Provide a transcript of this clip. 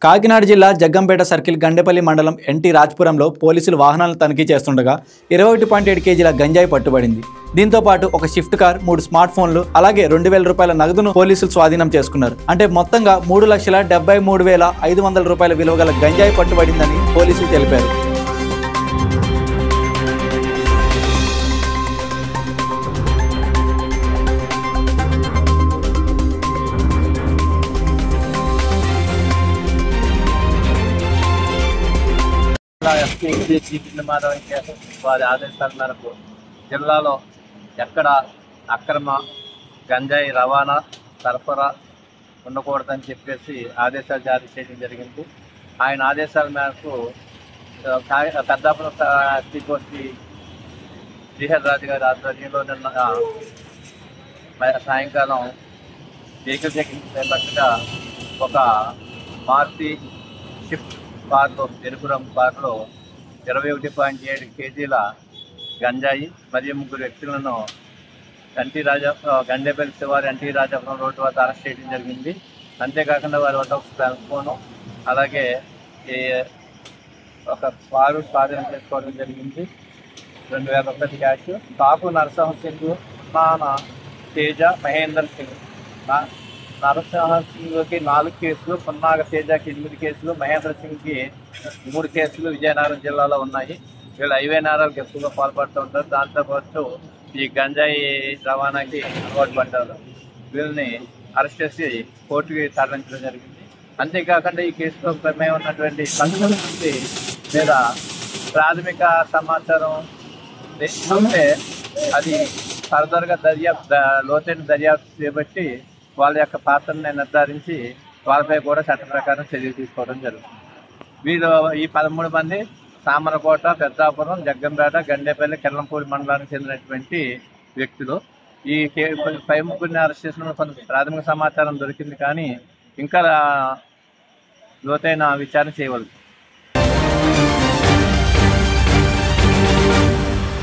కాకినాడ జిల్లా జగ్గంపేట సర్కిల్ గండేపల్లి మండలం ఎన్టీ రాజ్పురంలో పోలీసులు వాహనాలను తనిఖీ చేస్తుండగా 21.7 కేజీల గంజాయి పట్టుబడింది. దీంతో పాటు ఒక షిఫ్ట్ కార్, 3 స్మార్ట్ ఫోన్లు, అలాగే 2,000 రూపాయల నగదును పోలీసులు స్వాధీనం చేసుకున్నారు. అంటే మొత్తంగా 3,73,500 రూపాయల విలువ గల గంజాయి పట్టుబడిందని పోలీసులు తెలిపారు. వారి ఆదేశాల మేరకు జిల్లాలో ఎక్కడ అక్రమ గంజాయి రవాణా సరఫరా ఉండకూడదని చెప్పేసి ఆదేశాలు జారీ చేయడం జరిగింది. ఆయన ఆదేశాల మేరకు పెద్దాపురం శ్రీకోటి శ్రీహర్ రాజు గారి ఆధ్వర్యంలో నిన్న సాయంకాలం వెహికల్ చెకింగ్ చేపట్టగా ఒక మారుతి షిఫ్ట్ కార్లో, ఎరుపు రంగు కార్లో 21.7 కేజీల గంజాయి మరియు 3 వ్యక్తులను గండేపల్లి శివారు ఎన్టీ రాజాపురం రోడ్డు వద్ద అరెస్ట్ చేయడం జరిగింది. అంతేకాకుండా వారి వద్ద ఒక సెల్ ఫోను, అలాగే ఒక కారు స్వాధీనం చేసుకోవడం జరిగింది. 2,000 రూపాయల క్యాష్. కాపు నరసింహ సింగ్, నానా తేజ, మహేందర్ సింగ్. నరసింహ సింగ్కి 4 కేసులు, పున్నాగ తేజకి 8 కేసులు, మహేంద్ర సింగ్కి 3 కేసులు విజయనగరం జిల్లాలో ఉన్నాయి. వీళ్ళు హైవే నేరాలకు ఎక్కువగా పాల్పడుతూ ఉంటారు. దాంతోపాటు ఈ గంజాయి రవాణాకి అలవాటు పడ్డారు. వీళ్ళని అరెస్ట్ చేసి కోర్టుకి తరలించడం జరిగింది. అంతేకాకుండా ఈ కేసులో ప్రమేయం ఉన్నటువంటి సంఘటన మీద ప్రాథమిక సమాచారం ఉంటే అది ఫర్దర్గా లోతైన దర్యాప్తు చేపట్టి వాళ్ళ యొక్క పాత్రని నిర్ధారించి వాళ్ళపై కూడా చట్ట ప్రకారం చర్యలు తీసుకోవడం జరుగుతుంది. వీళ్ళు ఈ 13 మంది సామరకోట, పెద్దాపురం, జగ్గంపేట, గండేపల్లి, కిర్లంపూడి మండలానికి చెందినటువంటి వ్యక్తులు. ఈ 5 అరెస్ట్ చేసిన కొంత ప్రాథమిక సమాచారం దొరికింది, కానీ ఇంకా లోతైన విచారణ చేయవలసింది.